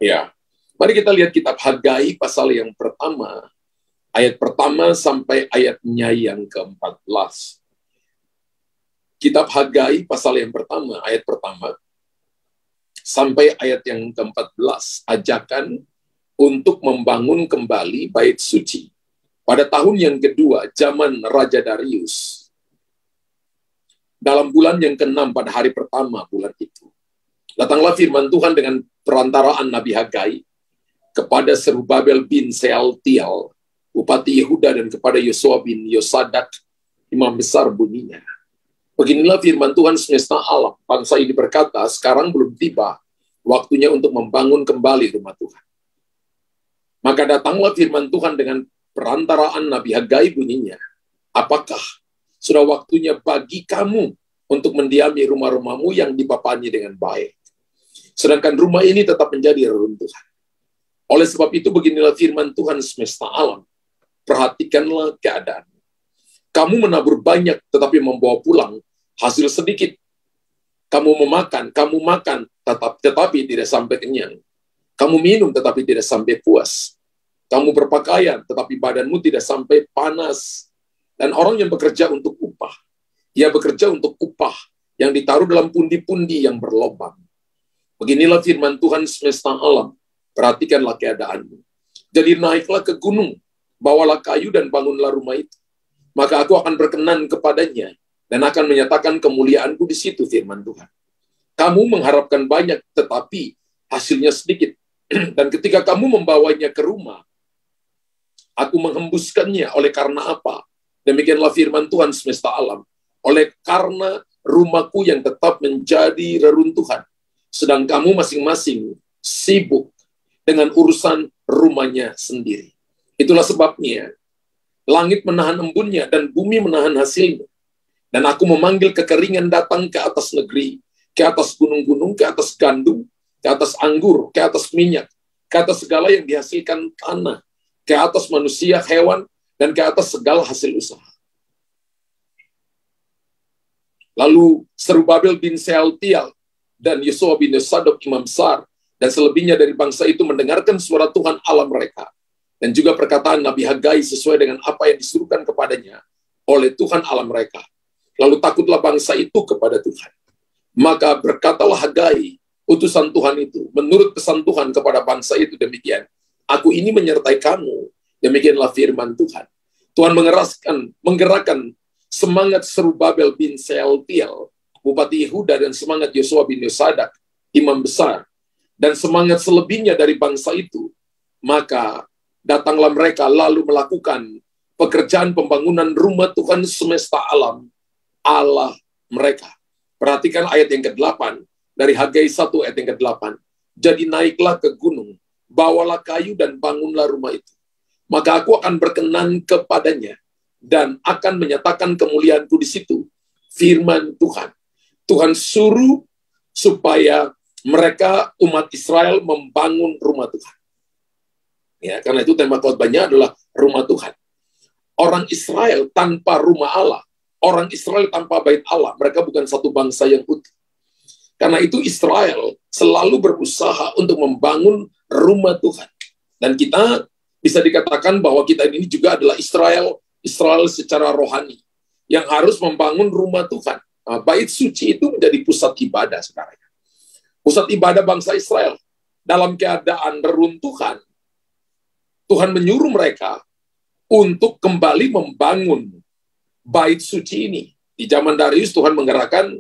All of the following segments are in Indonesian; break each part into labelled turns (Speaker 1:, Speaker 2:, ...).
Speaker 1: Ya, mari kita lihat kitab Hagai pasal yang pertama, ayat pertama sampai ayatnya yang ke-14. Kitab Hagai pasal yang pertama, ayat pertama, sampai ayat yang ke-14, ajakan untuk membangun kembali bait suci. Pada tahun yang kedua, zaman Raja Darius, dalam bulan yang ke-6 pada hari pertama bulan itu, datanglah firman Tuhan dengan perantaraan Nabi Hagai kepada Serubabel bin Sealtiel, Bupati Yehuda, dan kepada Yosua bin Yosadak, imam besar, bunyinya. Beginilah firman Tuhan semesta alam. Bangsa ini berkata, sekarang belum tiba waktunya untuk membangun kembali rumah Tuhan. Maka datanglah firman Tuhan dengan perantaraan Nabi Hagai, bunyinya, apakah sudah waktunya bagi kamu untuk mendiami rumah-rumahmu yang dipapani dengan baik, sedangkan rumah ini tetap menjadi reruntuhan? Oleh sebab itu, beginilah firman Tuhan semesta alam. Perhatikanlah keadaan. Kamu menabur banyak, tetapi membawa pulang hasil sedikit. Kamu makan, tetapi tidak sampai kenyang. Kamu minum, tetapi tidak sampai puas. Kamu berpakaian, tetapi badanmu tidak sampai panas. Dan orang yang bekerja untuk upah, ia bekerja untuk upah yang ditaruh dalam pundi-pundi yang berlobang. Beginilah firman Tuhan semesta alam. Perhatikanlah keadaanmu. Jadi naiklah ke gunung, bawalah kayu dan bangunlah rumah itu. Maka aku akan berkenan kepadanya dan akan menyatakan kemuliaanku di situ, firman Tuhan. Kamu mengharapkan banyak, tetapi hasilnya sedikit. Dan ketika kamu membawanya ke rumah, aku menghembuskannya. Oleh karena apa? Demikianlah firman Tuhan semesta alam. Oleh karena rumahku yang tetap menjadi reruntuhan, sedang kamu masing-masing sibuk dengan urusan rumahnya sendiri. Itulah sebabnya langit menahan embunnya dan bumi menahan hasilnya. Dan aku memanggil kekeringan datang ke atas negeri, ke atas gunung-gunung, ke atas gandum, ke atas anggur, ke atas minyak, ke atas segala yang dihasilkan tanah, ke atas manusia, hewan, dan ke atas segala hasil usaha. Lalu Serubabel bin Sealtiel dan Yosua bin Yosadok, imam besar, dan selebihnya dari bangsa itu mendengarkan suara Tuhan Allah mereka, dan juga perkataan Nabi Hagai sesuai dengan apa yang disuruhkan kepadanya oleh Tuhan Allah mereka. Lalu takutlah bangsa itu kepada Tuhan. Maka berkatalah Hagai, utusan Tuhan itu, menurut pesan Tuhan kepada bangsa itu demikian, aku ini menyertai kamu, demikianlah firman Tuhan. Tuhan menggerakkan semangat Serubabel bin Sealtiel, Bupati Yehuda, dan semangat Yosua bin Yosadak, imam besar, dan semangat selebihnya dari bangsa itu. Maka datanglah mereka lalu melakukan pekerjaan pembangunan rumah Tuhan semesta alam, Allah mereka. Perhatikan ayat yang ke-8 dari Hagai 1 ayat yang ke-8. Jadi naiklah ke gunung, bawalah kayu dan bangunlah rumah itu. Maka aku akan berkenan kepadanya dan akan menyatakan kemuliaanku di situ, firman Tuhan. Tuhan suruh supaya mereka, umat Israel, membangun rumah Tuhan. Ya, karena itu tema khotbahnya adalah rumah Tuhan. Orang Israel tanpa rumah Allah, orang Israel tanpa bait Allah, mereka bukan satu bangsa yang utuh. Karena itu Israel selalu berusaha untuk membangun rumah Tuhan. Dan kita bisa dikatakan bahwa kita ini juga adalah Israel secara rohani, yang harus membangun rumah Tuhan. Nah, bait suci itu menjadi pusat ibadah sekarang. Pusat ibadah bangsa Israel. Dalam keadaan reruntuhan, Tuhan menyuruh mereka untuk kembali membangun bait suci ini. Di zaman Darius Tuhan menggerakkan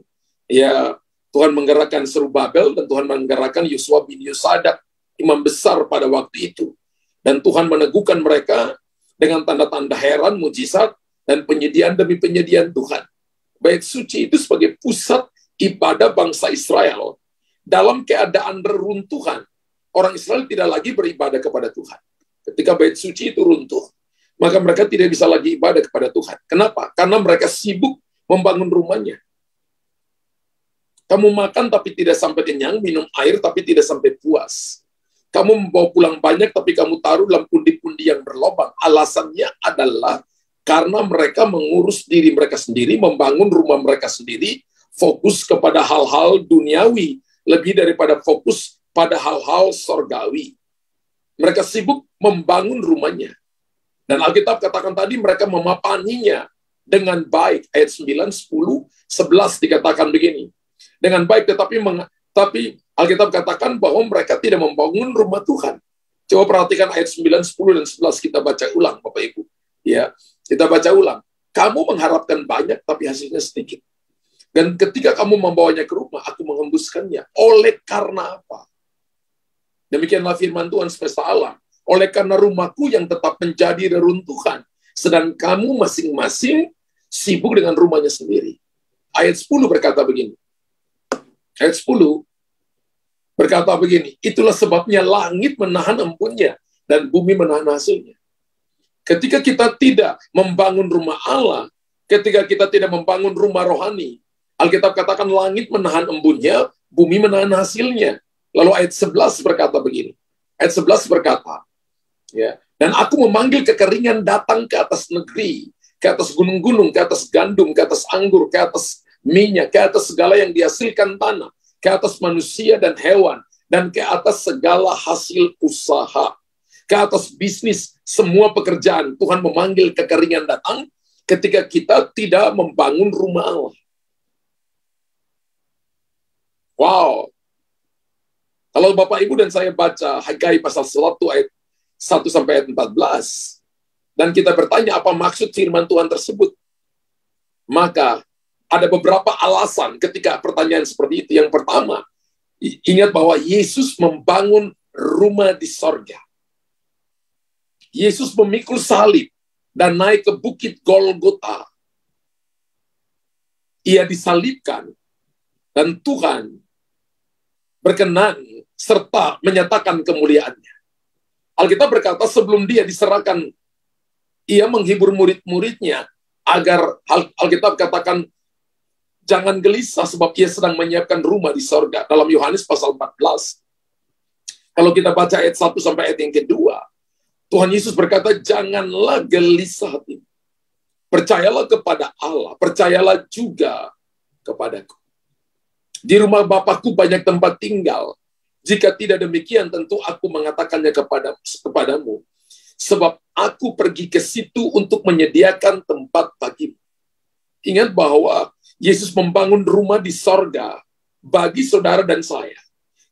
Speaker 1: Serubabel, dan Tuhan menggerakkan Yosua bin Yosadak, imam besar pada waktu itu. Dan Tuhan meneguhkan mereka dengan tanda-tanda heran, mujizat, dan penyediaan demi penyediaan Tuhan. Bait suci itu sebagai pusat ibadah bangsa Israel. Dalam keadaan reruntuhan, orang Israel tidak lagi beribadah kepada Tuhan. Ketika bait suci itu runtuh, maka mereka tidak bisa lagi ibadah kepada Tuhan. Kenapa? Karena mereka sibuk membangun rumahnya. Kamu makan tapi tidak sampai kenyang, minum air tapi tidak sampai puas. Kamu membawa pulang banyak tapi kamu taruh dalam pundi-pundi yang berlobang. Alasannya adalah karena mereka mengurus diri mereka sendiri, membangun rumah mereka sendiri, fokus kepada hal-hal duniawi, lebih daripada fokus pada hal-hal sorgawi. Mereka sibuk membangun rumahnya. Dan Alkitab katakan tadi mereka memapaninya dengan baik. Ayat 9, 10, 11 dikatakan begini. Dengan baik, tapi Alkitab katakan bahwa mereka tidak membangun rumah Tuhan. Coba perhatikan ayat 9, 10, dan 11 kita baca ulang, Bapak Ibu. Ya, kita baca ulang. Kamu mengharapkan banyak, tapi hasilnya sedikit. Dan ketika kamu membawanya ke rumah, aku menghembuskannya. Oleh karena apa? Demikianlah firman Tuhan semesta alam. Oleh karena rumahku yang tetap menjadi reruntuhan. Sedang kamu masing-masing sibuk dengan rumahnya sendiri. Ayat 10 berkata begini. Ayat 10 berkata begini. Itulah sebabnya langit menahan embunnya dan bumi menahan hasilnya. Ketika kita tidak membangun rumah Allah, ketika kita tidak membangun rumah rohani, Alkitab katakan langit menahan embunnya, bumi menahan hasilnya. Lalu ayat 11 berkata begini. Ayat 11 berkata, ya, dan aku memanggil kekeringan datang ke atas negeri, ke atas gunung-gunung, ke atas gandum, ke atas anggur, ke atas minyak, ke atas segala yang dihasilkan tanah, ke atas manusia dan hewan, dan ke atas segala hasil usaha, ke atas bisnis, semua pekerjaan. Tuhan memanggil kekeringan datang ketika kita tidak membangun rumah Allah. Wow. Kalau Bapak Ibu dan saya baca Hagai pasal 1 ayat 1 sampai ayat 14, dan kita bertanya apa maksud firman Tuhan tersebut, maka ada beberapa alasan ketika pertanyaan seperti itu. Yang pertama, ingat bahwa Yesus membangun rumah di sorga. Yesus memikul salib dan naik ke bukit Golgota. Ia disalibkan dan Tuhan berkenan serta menyatakan kemuliaannya. Alkitab berkata sebelum dia diserahkan, ia menghibur murid-muridnya agar Alkitab katakan jangan gelisah sebab ia sedang menyiapkan rumah di sorga. Dalam Yohanes pasal 14, kalau kita baca ayat 1 sampai ayat yang kedua, Tuhan Yesus berkata, janganlah gelisah hati. Percayalah kepada Allah, percayalah juga kepadaku. Di rumah Bapakku banyak tempat tinggal. Jika tidak demikian, tentu aku mengatakannya kepadamu. Sebab aku pergi ke situ untuk menyediakan tempat bagimu. Ingat bahwa Yesus membangun rumah di sorga bagi saudara dan saya.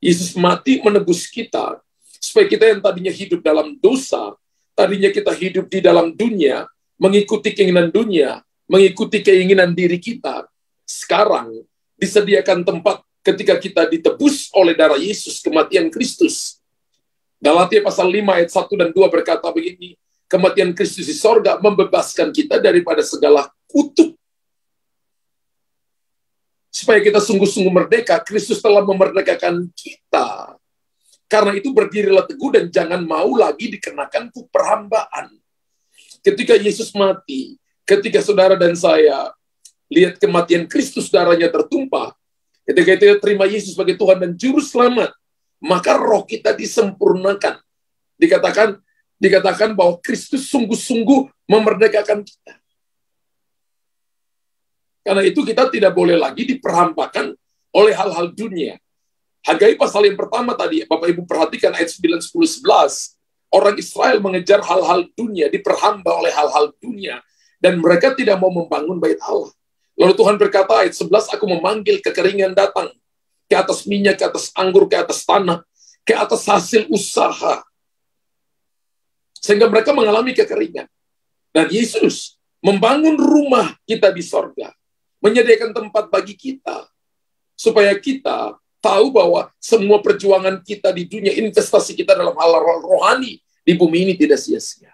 Speaker 1: Yesus mati menebus kita, supaya kita yang tadinya hidup dalam dosa, tadinya kita hidup di dalam dunia, mengikuti keinginan dunia, mengikuti keinginan diri kita, sekarang disediakan tempat ketika kita ditebus oleh darah Yesus, kematian Kristus. Galatia pasal 5 ayat 1 dan 2 berkata begini, kematian Kristus di sorga membebaskan kita daripada segala kutuk. Supaya kita sungguh-sungguh merdeka, Kristus telah memerdekakan kita. Karena itu berdirilah teguh dan jangan mau lagi dikenakan perhambaan. Ketika Yesus mati, ketika saudara dan saya lihat kematian Kristus, darahnya tertumpah, ketika kita terima Yesus sebagai Tuhan dan Juru Selamat, maka roh kita disempurnakan. Dikatakan bahwa Kristus sungguh-sungguh memerdekakan kita. Karena itu kita tidak boleh lagi diperhambakan oleh hal-hal dunia. Hagai pasal yang pertama tadi, Bapak Ibu perhatikan ayat 9, 10, 11. Orang Israel mengejar hal-hal dunia, diperhamba oleh hal-hal dunia. Dan mereka tidak mau membangun bait Allah. Lalu Tuhan berkata ayat 11, aku memanggil kekeringan datang. Ke atas minyak, ke atas anggur, ke atas tanah. Ke atas hasil usaha. Sehingga mereka mengalami kekeringan. Dan Yesus membangun rumah kita di sorga. Menyediakan tempat bagi kita. Supaya kita tahu bahwa semua perjuangan kita di dunia, investasi kita dalam hal rohani di bumi ini tidak sia-sia.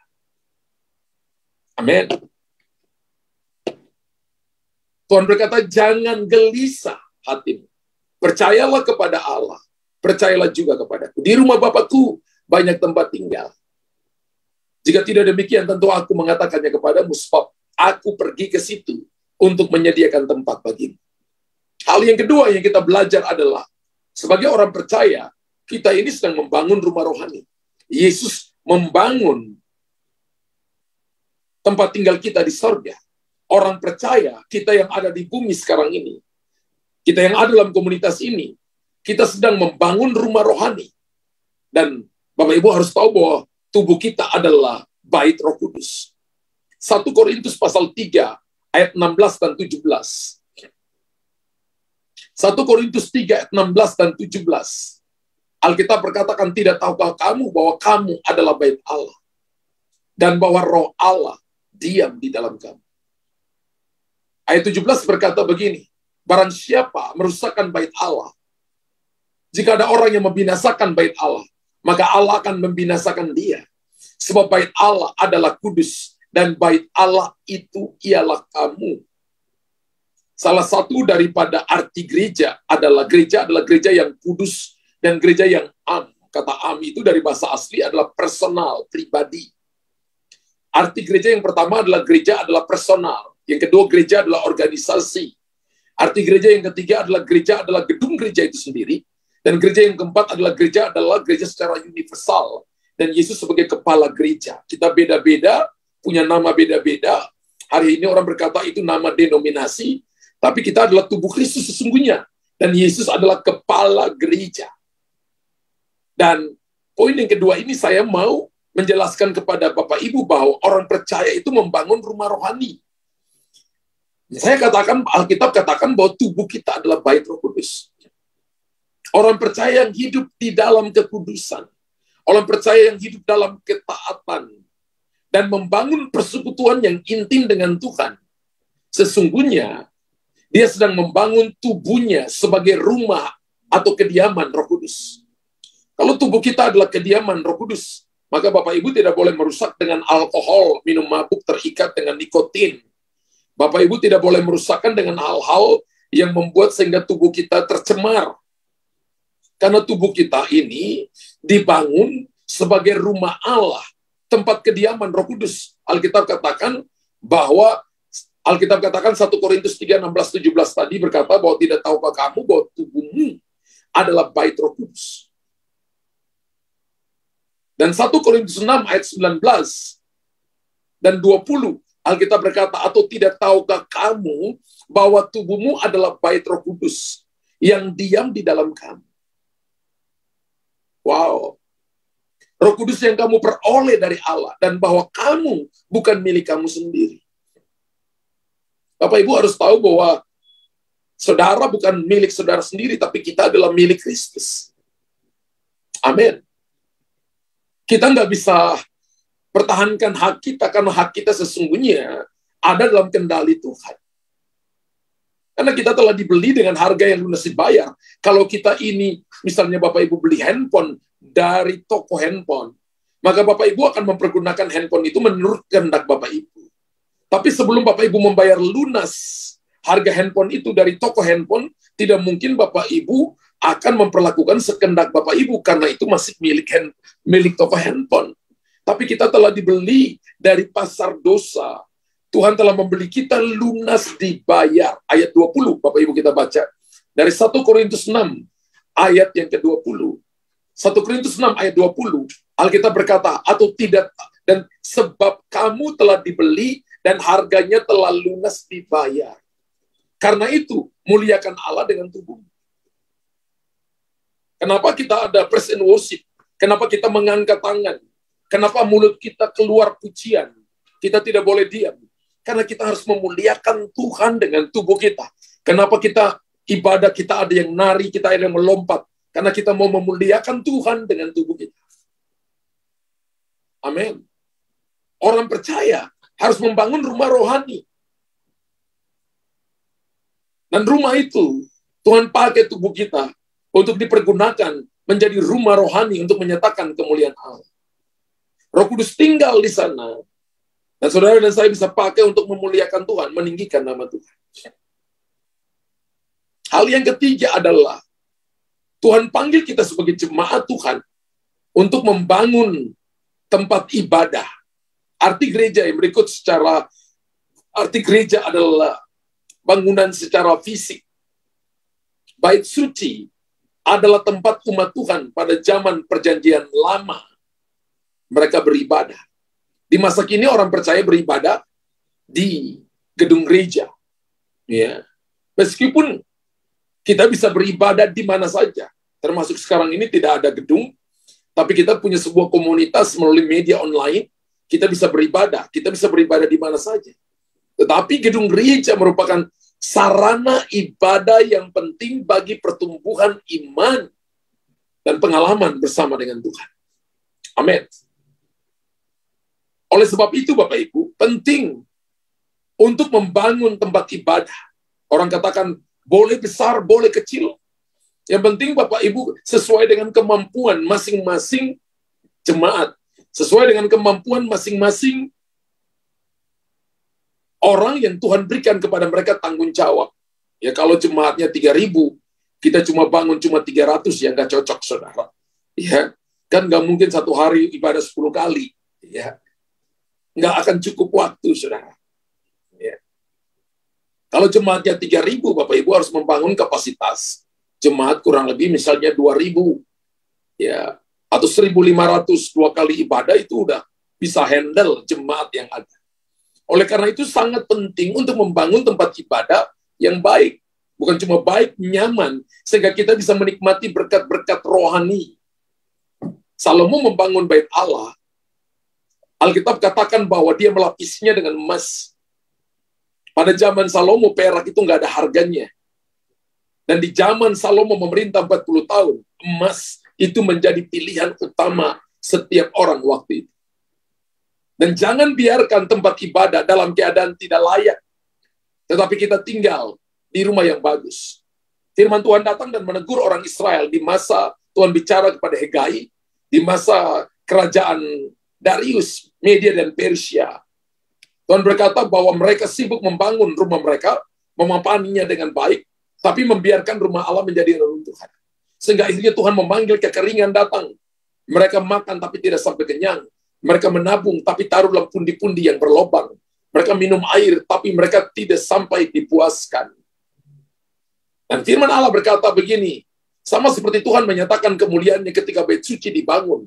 Speaker 1: Amin. Tuhan berkata, jangan gelisah hatimu. Percayalah kepada Allah. Percayalah juga kepadaku. Di rumah Bapakku banyak tempat tinggal. Jika tidak demikian, tentu aku mengatakannya kepadamu, sebab aku pergi ke situ untuk menyediakan tempat bagimu. Hal yang kedua yang kita belajar adalah, sebagai orang percaya, kita ini sedang membangun rumah rohani. Yesus membangun tempat tinggal kita di sorga. Orang percaya, kita yang ada di bumi sekarang ini, kita yang ada dalam komunitas ini, kita sedang membangun rumah rohani. Dan Bapak Ibu harus tahu bahwa tubuh kita adalah bait Roh Kudus. 1 Korintus pasal 3 ayat 16 dan 17. 1 Korintus 3 ayat 16 dan 17. Alkitab berkatakan, tidak tahukah kamu bahwa kamu adalah bait Allah dan bahwa Roh Allah diam di dalam kamu. Ayat 17 berkata begini, barang siapa merusakkan bait Allah, jika ada orang yang membinasakan bait Allah, maka Allah akan membinasakan dia. Sebab bait Allah adalah kudus, dan bait Allah itu ialah kamu. Salah satu daripada arti gereja adalah gereja yang kudus dan gereja yang am. Kata am itu dari bahasa asli adalah personal, pribadi. Arti gereja yang pertama adalah gereja adalah personal. Yang kedua, gereja adalah organisasi. Arti gereja yang ketiga adalah gereja adalah gedung gereja itu sendiri. Dan gereja yang keempat adalah gereja secara universal. Dan Yesus sebagai kepala gereja. Kita beda-beda, punya nama beda-beda. Hari ini orang berkata itu nama denominasi, tapi kita adalah tubuh Kristus sesungguhnya. Dan Yesus adalah kepala gereja. Dan poin yang kedua ini saya mau menjelaskan kepada Bapak Ibu bahwa orang percaya itu membangun rumah rohani. Saya katakan, Alkitab katakan bahwa tubuh kita adalah bait Roh Kudus. Orang percaya yang hidup di dalam kekudusan. Orang percaya yang hidup dalam ketaatan. Dan membangun persekutuan yang intim dengan Tuhan. Sesungguhnya, dia sedang membangun tubuhnya sebagai rumah atau kediaman Roh Kudus. Kalau tubuh kita adalah kediaman Roh Kudus, maka Bapak Ibu tidak boleh merusak dengan alkohol, minum mabuk terikat dengan nikotin. Bapak Ibu tidak boleh merusakkan dengan hal-hal yang membuat sehingga tubuh kita tercemar. Karena tubuh kita ini dibangun sebagai rumah Allah, tempat kediaman Roh Kudus. Alkitab katakan 1 Korintus 3, 16, 17 tadi berkata bahwa tidak tahukah kamu bahwa tubuhmu adalah bait Roh Kudus. Dan 1 Korintus 6 ayat 19 dan 20, Alkitab berkata, atau tidak tahukah kamu bahwa tubuhmu adalah bait Roh Kudus yang diam di dalam kamu. Wow. Roh Kudus yang kamu peroleh dari Allah, dan bahwa kamu bukan milik kamu sendiri. Bapak Ibu harus tahu bahwa saudara bukan milik saudara sendiri, tapi kita adalah milik Kristus. Amin. Kita nggak bisa pertahankan hak kita, karena hak kita sesungguhnya ada dalam kendali Tuhan. Karena kita telah dibeli dengan harga yang lunas dibayar. Kalau kita ini, misalnya Bapak Ibu beli handphone dari toko handphone, maka Bapak Ibu akan mempergunakan handphone itu menurut kehendak Bapak Ibu. Tapi sebelum Bapak Ibu membayar lunas harga handphone itu dari toko handphone, tidak mungkin Bapak Ibu akan memperlakukan sekehendak Bapak Ibu, karena itu masih milik toko handphone. Tapi kita telah dibeli dari pasar dosa. Tuhan telah membeli kita lunas dibayar. Ayat 20, Bapak Ibu kita baca. Dari 1 Korintus 6, ayat yang ke-20. 1 Korintus 6, ayat 20. Alkitab berkata, atau tidak, dan sebab kamu telah dibeli, dan harganya telah lunas dibayar. Karena itu, muliakan Allah dengan tubuh. Kenapa kita ada praise and worship? Kenapa kita mengangkat tangan? Kenapa mulut kita keluar pujian? Kita tidak boleh diam. Karena kita harus memuliakan Tuhan dengan tubuh kita. Kenapa kita ibadah, kita ada yang nari, kita ada yang melompat. Karena kita mau memuliakan Tuhan dengan tubuh kita. Amin. Orang percaya harus membangun rumah rohani. Dan rumah itu, Tuhan pakai tubuh kita untuk dipergunakan menjadi rumah rohani untuk menyatakan kemuliaan Allah. Roh Kudus tinggal di sana. Dan saudara dan saya bisa pakai untuk memuliakan Tuhan, meninggikan nama Tuhan. Hal yang ketiga adalah Tuhan panggil kita sebagai jemaat Tuhan untuk membangun tempat ibadah. Arti gereja yang berikut arti gereja adalah bangunan secara fisik. Bait suci adalah tempat umat Tuhan pada zaman perjanjian lama. Mereka beribadah. Di masa kini orang percaya beribadah di gedung gereja. Ya. Meskipun kita bisa beribadah di mana saja. Termasuk sekarang ini tidak ada gedung, tapi kita punya sebuah komunitas melalui media online. Kita bisa beribadah di mana saja. Tetapi gedung gereja merupakan sarana ibadah yang penting bagi pertumbuhan iman dan pengalaman bersama dengan Tuhan. Amin. Oleh sebab itu, Bapak Ibu, penting untuk membangun tempat ibadah. Orang katakan, boleh besar, boleh kecil. Yang penting Bapak Ibu sesuai dengan kemampuan masing-masing jemaat. Sesuai dengan kemampuan masing-masing orang yang Tuhan berikan kepada mereka tanggung jawab. Ya kalau jemaatnya 3.000, kita cuma bangun cuma 300, ya nggak cocok, saudara. Ya, kan nggak mungkin satu hari ibadah 10 kali. Ya, nggak akan cukup waktu, saudara. Ya. Kalau jemaatnya 3.000, Bapak Ibu harus membangun kapasitas jemaat kurang lebih misalnya 2.000, ya, atau 1.500 2 kali ibadah itu udah bisa handle jemaat yang ada. Oleh karena itu sangat penting untuk membangun tempat ibadah yang baik, bukan cuma baik, nyaman, sehingga kita bisa menikmati berkat-berkat rohani. Salomo membangun bait Allah. Alkitab katakan bahwa dia melapisnya dengan emas. Pada zaman Salomo perak itu nggak ada harganya. Dan di zaman Salomo memerintah 40 tahun, emas itu menjadi pilihan utama setiap orang waktu itu. Dan jangan biarkan tempat ibadah dalam keadaan tidak layak, tetapi kita tinggal di rumah yang bagus. Firman Tuhan datang dan menegur orang Israel di masa Tuhan bicara kepada Hegai, di masa kerajaan Darius, Media dan Persia. Tuhan berkata bahwa mereka sibuk membangun rumah mereka, memampaninya dengan baik, tapi membiarkan rumah Allah menjadi reruntuhan. Sehingga akhirnya Tuhan memanggil kekeringan datang. Mereka makan tapi tidak sampai kenyang. Mereka menabung tapi taruh dalam pundi-pundi yang berlobang. Mereka minum air tapi mereka tidak sampai dipuaskan. Dan firman Allah berkata begini, sama seperti Tuhan menyatakan kemuliaannya ketika bait suci dibangun.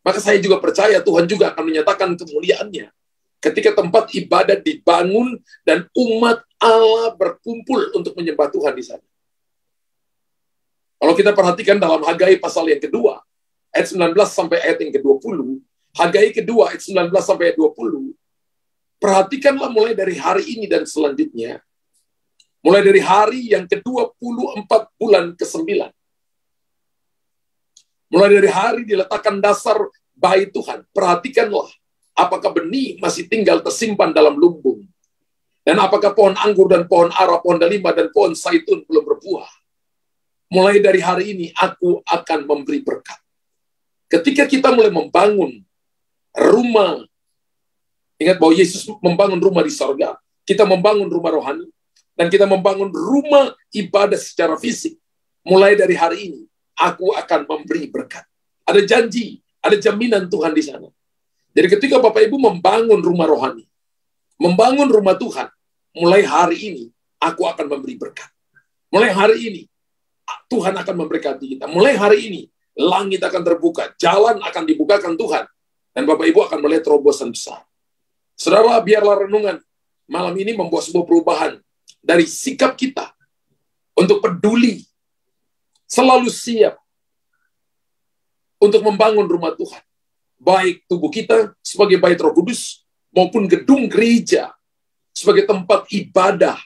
Speaker 1: Maka saya juga percaya Tuhan juga akan menyatakan kemuliaannya ketika tempat ibadah dibangun dan umat Allah berkumpul untuk menyembah Tuhan di sana. Kalau kita perhatikan dalam Hagai pasal yang kedua, ayat 19 sampai ayat yang ke-20, Hagai kedua ayat 19 sampai ayat 20, perhatikanlah mulai dari hari ini dan selanjutnya, mulai dari hari yang ke-24 bulan ke-9. Mulai dari hari diletakkan dasar bait Tuhan, perhatikanlah apakah benih masih tinggal tersimpan dalam lumbung. Dan apakah pohon anggur dan pohon ara, pohon delima dan pohon zaitun belum berbuah. Mulai dari hari ini aku akan memberi berkat. Ketika kita mulai membangun rumah, ingat bahwa Yesus membangun rumah di sorga, kita membangun rumah rohani, dan kita membangun rumah ibadah secara fisik. Mulai dari hari ini, aku akan memberi berkat. Ada janji, ada jaminan Tuhan di sana. Jadi ketika Bapak Ibu membangun rumah rohani, membangun rumah Tuhan, mulai hari ini, aku akan memberi berkat. Mulai hari ini, Tuhan akan memberkati kita. Mulai hari ini, langit akan terbuka, jalan akan dibukakan Tuhan, dan Bapak Ibu akan melihat terobosan besar. Saudara, biarlah renungan malam ini membawa sebuah perubahan dari sikap kita untuk peduli, selalu siap untuk membangun rumah Tuhan. Baik tubuh kita sebagai bait Roh Kudus, maupun gedung gereja sebagai tempat ibadah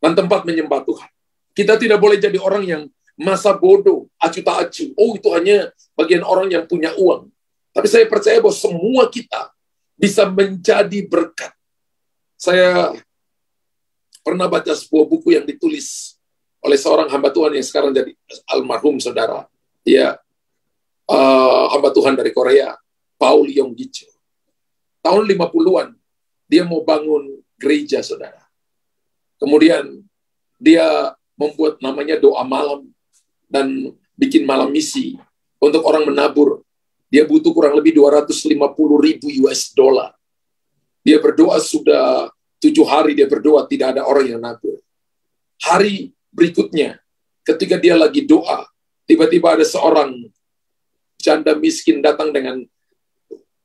Speaker 1: dan tempat menyembah Tuhan. Kita tidak boleh jadi orang yang masa bodoh, acuh tak acuh. Oh, itu hanya bagian orang yang punya uang. Tapi saya percaya bahwa semua kita bisa menjadi berkat. Saya pernah baca sebuah buku yang ditulis oleh seorang hamba Tuhan yang sekarang jadi almarhum, saudara. Dia hamba Tuhan dari Korea, Paul Yonggi-cho. Tahun 50-an, dia mau bangun gereja, saudara. Kemudian dia membuat namanya doa malam dan bikin malam misi untuk orang menabur. Dia butuh kurang lebih 250.000 US dollar. Dia berdoa sudah 7 hari, dia berdoa tidak ada orang yang nabur. Hari berikutnya, ketika dia lagi doa, tiba-tiba ada seorang janda miskin datang dengan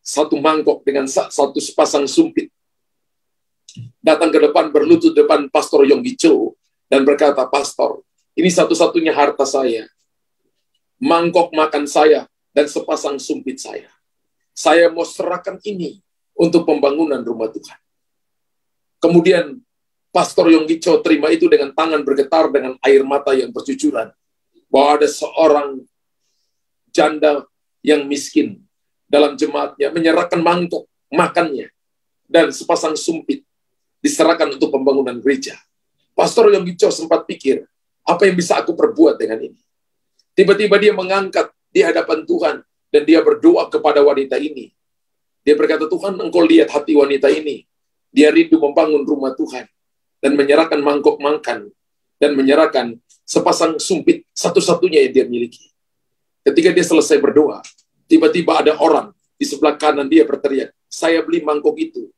Speaker 1: satu mangkok dengan satu sepasang sumpit. Datang ke depan, berlutut depan Pastor Yonggi-cho dan berkata, "Pastor, ini satu-satunya harta saya. mangkok makan saya, dan sepasang sumpit saya. Saya mau serahkan ini untuk pembangunan rumah Tuhan. Kemudian Pastor Yonggi Cho terima itu dengan tangan bergetar, dengan air mata yang bercucuran. Bahwa ada seorang janda yang miskin dalam jemaatnya menyerahkan mangkok makannya dan sepasang sumpit diserahkan untuk pembangunan gereja. Pastor Yonggi Cho sempat pikir, apa yang bisa aku perbuat dengan ini? Tiba-tiba dia mengangkat di hadapan Tuhan dan dia berdoa kepada wanita ini. Dia berkata, Tuhan, Engkau lihat hati wanita ini. Dia rindu membangun rumah Tuhan dan menyerahkan mangkok makan dan menyerahkan sepasang sumpit satu-satunya yang dia miliki. Ketika dia selesai berdoa, tiba-tiba ada orang di sebelah kanan dia berteriak, saya beli mangkok itu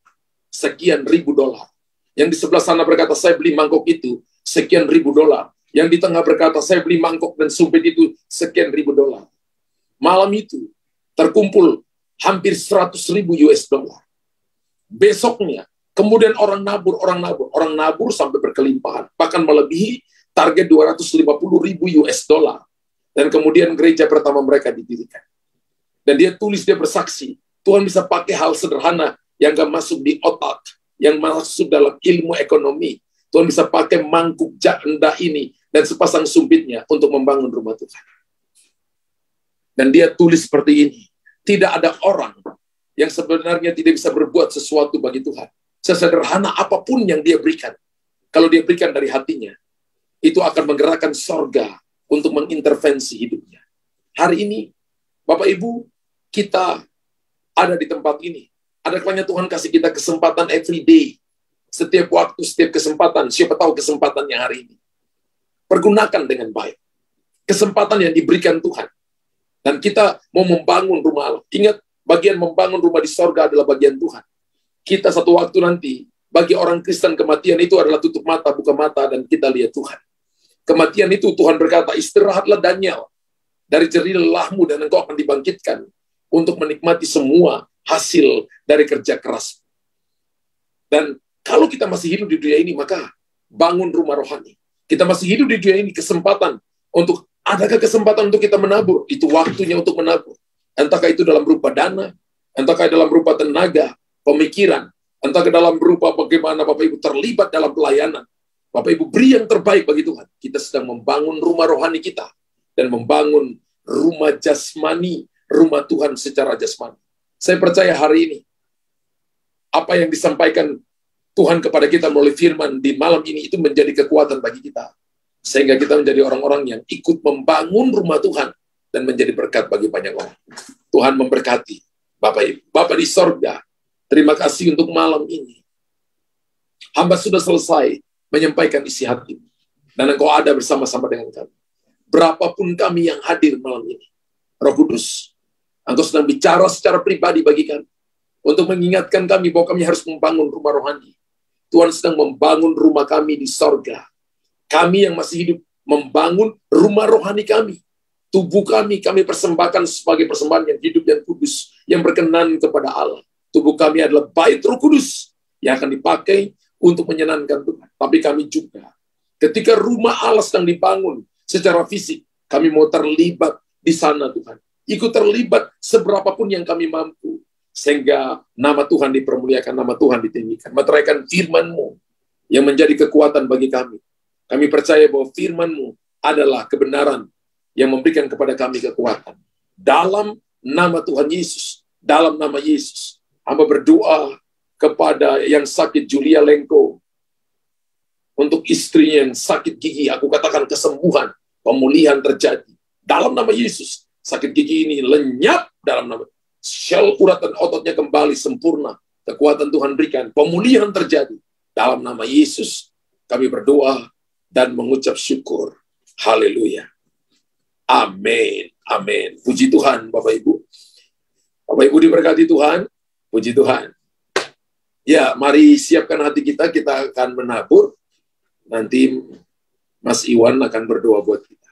Speaker 1: sekian ribu dolar. Yang di sebelah sana berkata, saya beli mangkok itu sekian ribu dolar. Yang di tengah berkata, saya beli mangkok dan sumpit itu sekian ribu dolar. Malam itu terkumpul hampir 100.000 US dollar. Besoknya, kemudian orang nabur sampai berkelimpahan, bahkan melebihi target 250.000 US dollar. Dan kemudian gereja pertama mereka didirikan. Dan dia tulis, dia bersaksi, Tuhan bisa pakai hal sederhana yang gak masuk di otak, yang masuk dalam ilmu ekonomi. Tuhan bisa pakai mangkuk janda ini dan sepasang sumpitnya untuk membangun rumah Tuhan. Dan dia tulis seperti ini, tidak ada orang yang sebenarnya tidak bisa berbuat sesuatu bagi Tuhan. Sesederhana apapun yang dia berikan, kalau dia berikan dari hatinya, itu akan menggerakkan sorga untuk mengintervensi hidupnya. Hari ini, Bapak Ibu, kita ada di tempat ini. Ada kalanya Tuhan kasih kita kesempatan every day. Setiap waktu, setiap kesempatan. Siapa tahu kesempatannya hari ini. Pergunakan dengan baik. Kesempatan yang diberikan Tuhan. Dan kita mau membangun rumah Allah. Ingat, bagian membangun rumah di sorga adalah bagian Tuhan. Kita satu waktu nanti, bagi orang Kristen kematian itu adalah tutup mata, buka mata, dan kita lihat Tuhan. Kematian itu Tuhan berkata, istirahatlah Daniel dari jerih lelahmu dan engkau akan dibangkitkan untuk menikmati semua hasil dari kerja keras. Dan kalau kita masih hidup di dunia ini, maka bangun rumah rohani. Kita masih hidup di dunia ini, kesempatan untuk, adakah kesempatan untuk kita menabur? Itu waktunya untuk menabur. Entahkah itu dalam berupa dana, entahkah dalam berupa tenaga, pemikiran, entahkah dalam berupa bagaimana Bapak Ibu terlibat dalam pelayanan. Bapak Ibu beri yang terbaik bagi Tuhan. Kita sedang membangun rumah rohani kita dan membangun rumah jasmani, rumah Tuhan secara jasmani. Saya percaya hari ini apa yang disampaikan Tuhan kepada kita melalui firman di malam ini itu menjadi kekuatan bagi kita. Sehingga kita menjadi orang-orang yang ikut membangun rumah Tuhan dan menjadi berkat bagi banyak orang. Tuhan memberkati Bapak Ibu. Bapak di sorga, terima kasih untuk malam ini. Hamba sudah selesai menyampaikan isi hati. Dan Engkau ada bersama-sama dengan kami. Berapapun kami yang hadir malam ini, Roh Kudus, Engkau sedang bicara secara pribadi bagi kami. Untuk mengingatkan kami bahwa kami harus membangun rumah rohani. Tuhan sedang membangun rumah kami di sorga. Kami yang masih hidup membangun rumah rohani kami. Tubuh kami persembahkan sebagai persembahan yang hidup dan kudus, yang berkenan kepada Allah. Tubuh kami adalah bait Roh Kudus yang akan dipakai untuk menyenangkan Tuhan. Tapi kami juga, ketika rumah Allah sedang dibangun secara fisik, kami mau terlibat di sana Tuhan. Ikut terlibat seberapapun yang kami mampu. Sehingga nama Tuhan dipermuliakan, nama Tuhan ditinggikan. Meteraikan firman-Mu yang menjadi kekuatan bagi kami. Kami percaya bahwa firman-Mu adalah kebenaran yang memberikan kepada kami kekuatan. Dalam nama Tuhan Yesus, dalam nama Yesus, hamba berdoa kepada yang sakit Julia Lengko, untuk istrinya yang sakit gigi, aku katakan kesembuhan, pemulihan terjadi. Dalam nama Yesus, sakit gigi ini lenyap dalam nama. Sel urat dan ototnya kembali sempurna. Kekuatan Tuhan berikan, pemulihan terjadi. Dalam nama Yesus, kami berdoa dan mengucap syukur. Haleluya. Amin. Amin. Puji Tuhan, Bapak Ibu. Bapak Ibu diberkati Tuhan. Puji Tuhan. Ya, mari siapkan hati kita akan menabur. Nanti Mas Iwan akan berdoa buat kita.